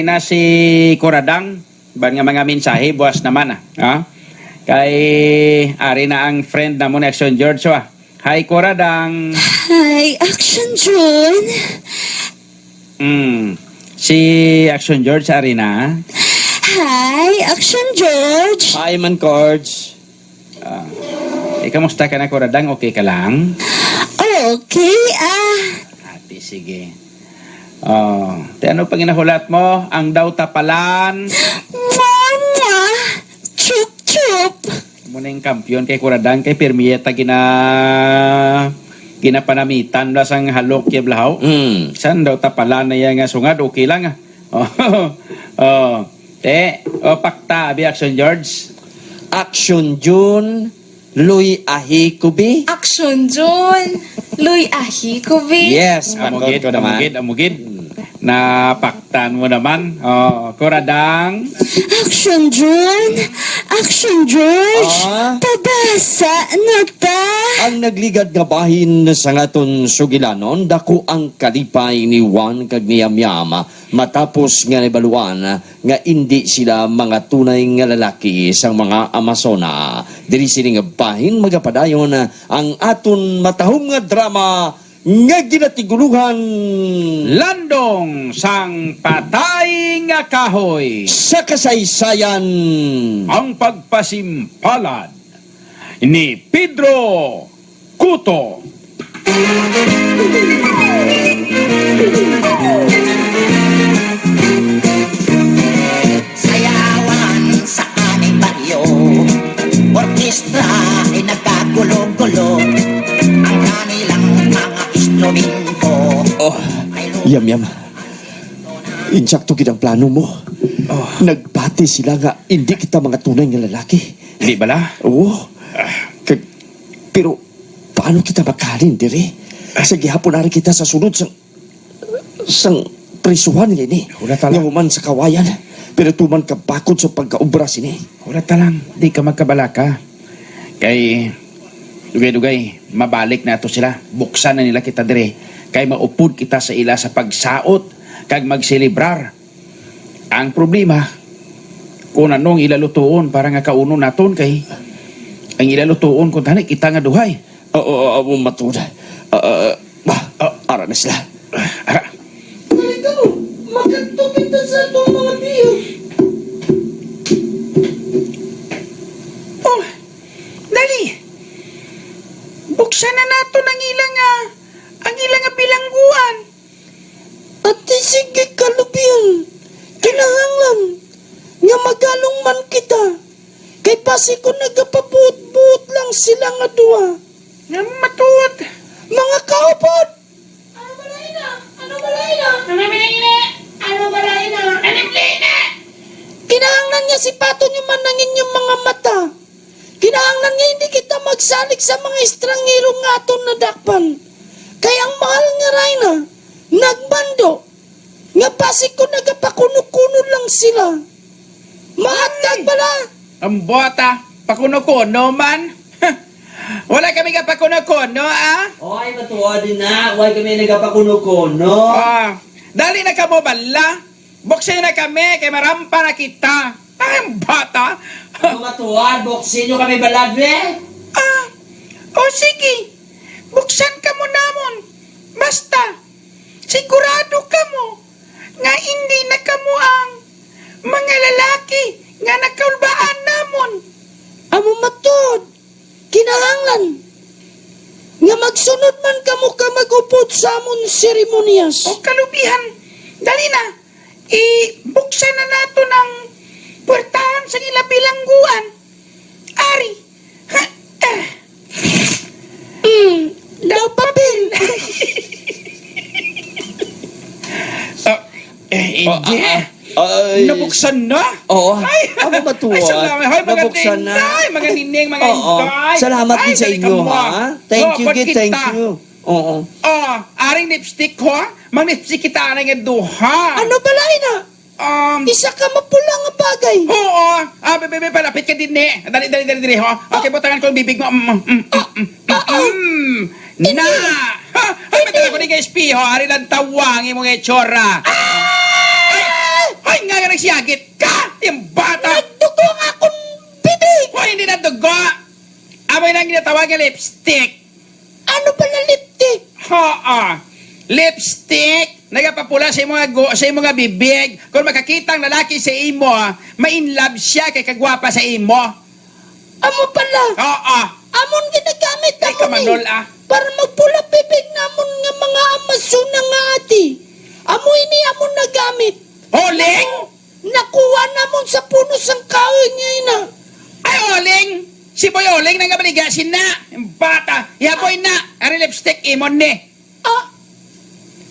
na si Kuradang, ban nga mga mensahe, buwas naman Kay, ari na ang friend na mo na Action George Hi Kuradang. Hi, Action John. Si Action George, ari na. Hi, Action George. Hi, man, Cords. Kamusta ka na Kuradang? Okay ka lang? Okay, Ati, sige. Ano pang inahulat mo? Ang daw tapalan. Mama, chup-chup. Muna yung kampiyon kay Kuradang, kay Pirmieta ginapanamitan la sang halok yablahaw. San daw tapalan na yan nga sungad, okay lang pakta, abi Action George. Action June, Luy Ahikubi. Action John. Luy Ahikubi. Yes, man, Cords ko naman. Amugid. Napaktan mo naman. Kuradang. Action John. Action George. Pabasa na ta. Ang nagligad nga bahin sa ngaton sugilanon, dako ang kalipay ni Juan kag ni Amyama matapos nga nabaluan nga hindi sila mga tunay nga lalaki sang mga Amazona. Diri sini nga bahin magapadayon ang aton matahom nga drama nga ginatiguluhan Landong sang patay nga kahoy. sa kasaysayan. Ang pagpasimpalad ni Pedro Cuto. Sayawan sa aming baryo, orkestra ay nagkagulo-gulo. Ang kanilang mga instrumento Yam. Insakto gid ang plano mo. Nagbati sila nga hindi kita mga tunay nga lalaki. Di bala? Oo. Pero paano kita makalin dire? Sa gihapon na rin kita sa sunod sang prisuhan ini. Wala talang. Nga human sa kawayan. Pero tuman ka bakod sa pagkaubra sini. Wala talang. Di ka magkabalaka. Kay dugay-dugay, mabalik na to sila. Buksan na nila kita dire. Kay maupod kita sa ila sa pagsaot kag magselebrar. Ang problema, kung anong ilalutuon para nga kauno naton kay ang ilalutuon kung tani kita nga duhay. Oo, matuda. Ara na sila. Ara. Ikaw, magkatupit na sa itong mga biyo. Oh, dali. Buksan na nato ang ilang bilangguan. Ate, sige kalubiyan. Kinahanglan nga magalong man kita. Kay pasi ko nagapabuot-buot lang sila nga duwa. Nga matuod. Mga kaupod! Kinahanglan nga sipaton yung manangin yung mga mata. Kinahanglan nga hindi kita magsalig sa mga estranghero nga aton na dakpan. Kaya ang mahal nga Rayna, nagbando. Nga pasik ko nagapakuno-kuno lang sila. Mahatag bala. Ang bota, pakuno-kuno man. Wala kami ka pakuno-kuno, Oy, matuwa din na. Huwag kami nagapakuno-kuno. Dali na ka mo bala. Buksin na kami, kay marampa na kita. Ang bata. Ano matuwa? Buksin nyo kami baladre? Sige. Buksan ka mo namon. Basta, sigurado ka mo nga hindi na kamo ang mga lalaki nga nakaulbaan namon. Amo matod. Kinahanglan. Nga magsunod man kamo ka magupod sa amon seremonyas. O kalubihan, dali na. Buksan na nato ng puwertahan sa bilangguan. Ari. Daw papel. Hindi. Ay, Nabuksan na? Oo. Ay, Ako matuwa. Ay, salamat. Ay, mga Nabuksan na. tinday, mga nining, mga Oo. inday. Salamat Ay, din sa dali ka inyo, mo, ha? Thank you, ba't Git. Thank kita? you. Oo. Aring lipstick ko, ha? Mag-lipstick kita na nga duha. Ano balay na? Isa ka mapula nga bagay. Oo. Bebe, palapit ka din, eh. Dali, ho. Okay, butangan ko ang bibig mo. Na! Ha? Ay, matagal ko ni kay Espiho. Ari lang tawang imong etsura. Ay! nagsiyagit ka, yung bata. Nagdugo ang akong bibig. O, hindi na dugo. Amoy na ginatawag ng lipstick. Ano ba na lipstick? Oo. Lipstick. Nagapapula sa imong nga bibig. Kung makakita ang lalaki sa imo, ma-in love siya kay kagwapa sa imo. Amo pala. Oo. Amon ginagamit Ay, amon kamanol, ah. para magpula bibig namon nga mga amasuna nga ati. Amo ini amon nagamit. Holing! Nakuha namon sa puno sang kahoy niya ina. Ay, Holing! Si Boy Holing nang kabaligasin na. Yung bata. Yaboy na. Ang lipstick imon ni. Ah,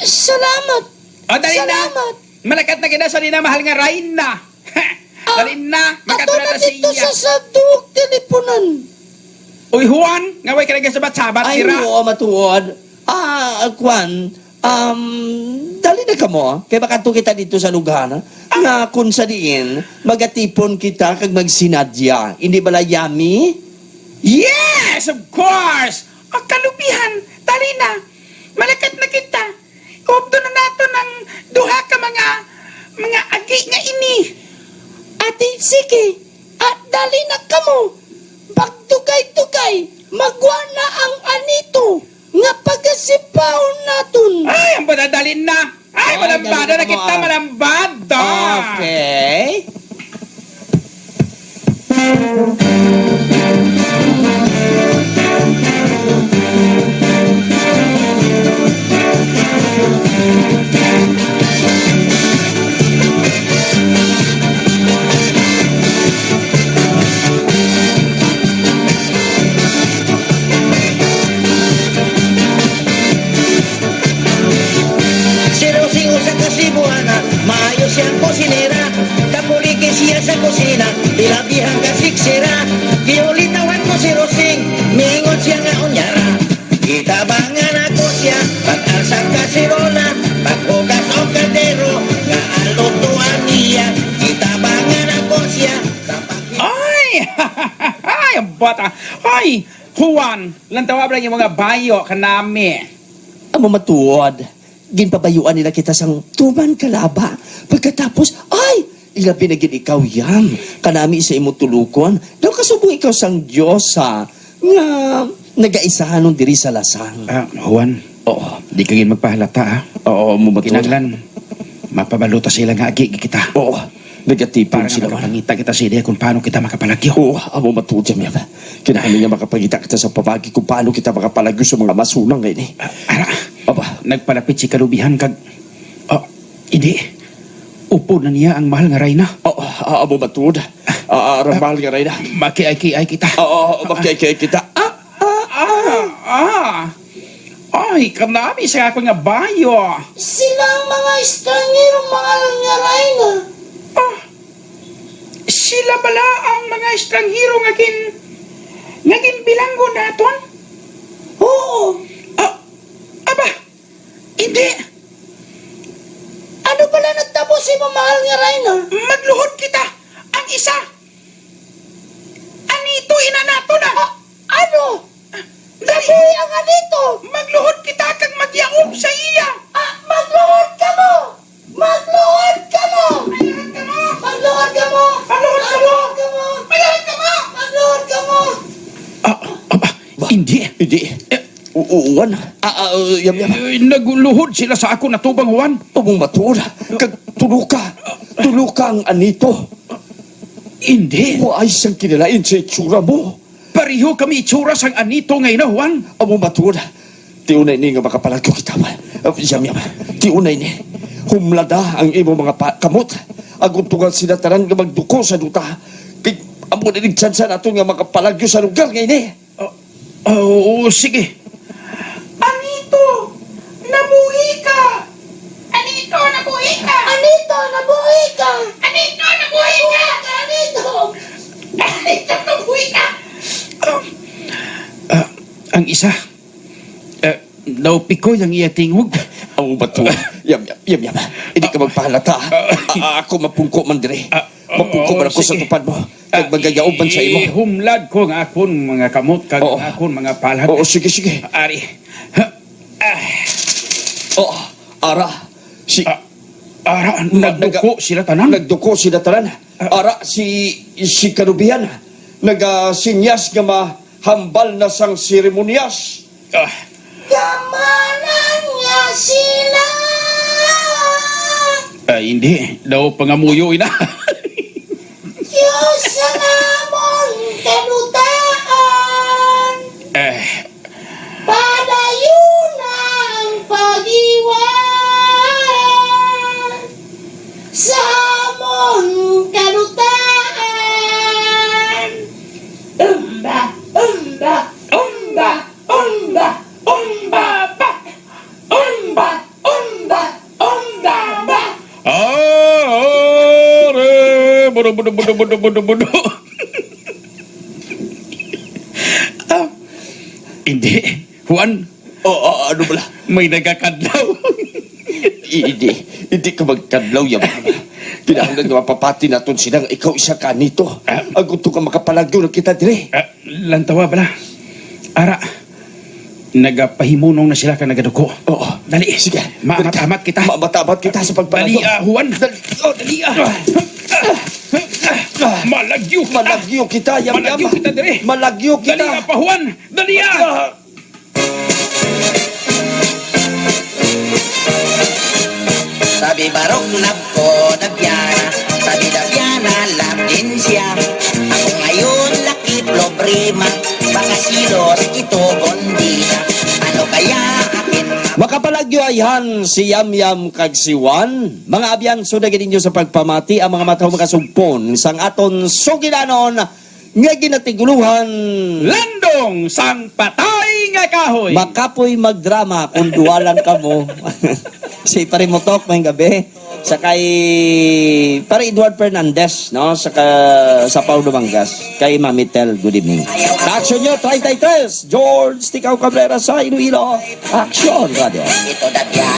salamat. O, dali na. Salamat. Malakat na kinasa ni na mahal nga Raina. Dali na. Ato Makatula na na dito siya. sa duwag teleponan. Uy, Juan. Ngaway ka na sabat-sabat. Ay, Tira. oo, matuod. Kwan, dali na ka mo, kaya baka to kita dito sa lugar, nga kung sa diin, magatipon kita kag magsinadya. Hindi bala yummy? Yes, of course. O, kalupihan. Dali na. Malakat na kita. Ubdo na nato ng duha ka mga agi nga ini. Ate, sige. At dali na kamo. Pagtugay-tugay, magwa na ang anito nga pagasipaw naton. Ay, ang badadalin na. Ay, Ay, malambado dali na na mo, kita, ah. malambado. Okay. Sirosing sa kasibuana, maayos siyang kusinera. Kapuliki siya sa kusina, ilabihang kasiksira. Giulitawan ko si Rosing, mingon siya nga unyara. Itabangan ako siya, pag-alsa kasirola, pag-ugas o kaldero, nga alutuan niya. Itabangan ako siya, sa Ay! Ay, ang bata. Ay, Juan, lantawabra yung mga bayo kanami. Amo matuod. Ginpabayuan nila kita sang tuman kalaba. Pagkatapos, ay! Ilabi na gid ikaw yam. Kanami sa imo tulukon. Daw kasubong ikaw sang Diyos ha. Nga nagaisahan nun diri sa lasang. Juan, Oo. di ka gin magpahalata, ha? Oo, mo matuod. Kinanglan, mapabaluta sila nga agi kita. Oo. Nagatipon Para sila nga man. makapangita kita sa ideya kung paano kita makapalagyo. Oo, amo matuod yam yam. Kinahanglan niya makapagita kita sa pabagi kung paano kita makapalagyo sa mga masunang ngayon eh. Ara, Aba, nagpalapit si kalubihan kag... Hindi. Upo na niya ang mahal nga Rayna. oo, amo matuod. Arambal nga rin na. Makiay-kiay kita. Oo, magkaya kita. Ay, kanami sa ako nga bayo. Sila ang mga estrangero mga langaray na. Sila bala ang mga estranghero ngagin bilanggo naton? Oo. Aba, hindi. Ano pala nagtapos si mahal nga Rayna? Magluhod kita. Ang isa. Anito ina nato na. Ano? Dali. Uy, ang anito. Magluhod kita kag magyaob sa iya. Magluhod ka mo! Magluhod ka mo! Magluhod ka mo! Magluhod ka mo! Magluhod ka mo! Magluhod ka mo! Magluhod ka mo! Aba, hindi. Hindi. Uwan. Yam. Nagluhod sila sa ako natubang Juan. Pagmong matura. Kag tuluka. Tuluka ang anito. Hindi. O ay siyang kinalain sa itsura mo. Pareho kami itsura sang anito ngayon na Juan. Amo matura. Tiunay ni nga makapalagyo kita man. Yam. Tiunay ni. Humlada ang imo mga kamot. Aguntungan sila tanan nga magduko sa duta. Kay amo na nigtsansa nato nga makapalagyo sa lugar ngayon eh. Sige. Anito, nabuhi ka. Anito, nabuhi ka. Anito, nabuhay ka! Anito, nabuhi ka. Anito! Anito, nabuhi ka. Ang isa, naupi ko yung iya tingog. Amo matura. Yam. Hindi ka magpahalata. Ako mapungko man dire. Mapungko man ako sa sige. tupad mo. Kag magayaob man sa imo. Humlad ko nga akon mga kamot kag Oo. akon mga palad. Oo, sige. Ari. Oh, ara. Ara, nagduko sila tanan. Nagduko sila tanan. Ara, si Kanubian, nagasinyas nga mahambal na sang seremonyas. Ah, Kamanan niya sila. hindi. Daw pangamuyo ina. Diyos sa namon kanutaan. Padayo na ang pag-iwan sa amon kanutaan. Umba, umba, umba, umba, umba, ba. Umba, umba, umba, ba. Bodo. Hindi. Juan, Ano bala? may nagkakadlaw. Hindi ka magkadlaw yan. Kinahanglan nga mapapati naton sila nga ikaw isa ka nito. Agusto ka makapalagyo na kita dire. Lantawa bala. Ara, nagapahimunong na sila ka nagaduko. Oo. Dali. Sige. Mamat kita. Matamat kita sa pagpalagyo. Dali, Juan. Dali. Malagyo. Malagyo kita, yam. Malagyo kita dire. Malagyo kita. Dali pa, Juan. Dali. Sabi barok ko Dabyana, sabi Dabyana lang din siya. Ako ngayon laki problema, baka silos ito gondina. Ano kaya akin Makapalagyo ayhan si Yam kag si Juan. Mga abyan, sudagin ninyo sa pagpamati ang mga mataw makasumpon sang aton sugilanon nga ginatiguluhan. Landong sang patay nga kahoy. Makapoy magdrama kung duwalan ka mo. Si Parimotok may gabi. Sa kay Pare Edward Fernandez, no? Sa Paulo Mangas. Kay Mami Tel, good evening. Action nyo, 33. George Ticao Cabrera sa Iloilo. Action, radio. ito Dabyana?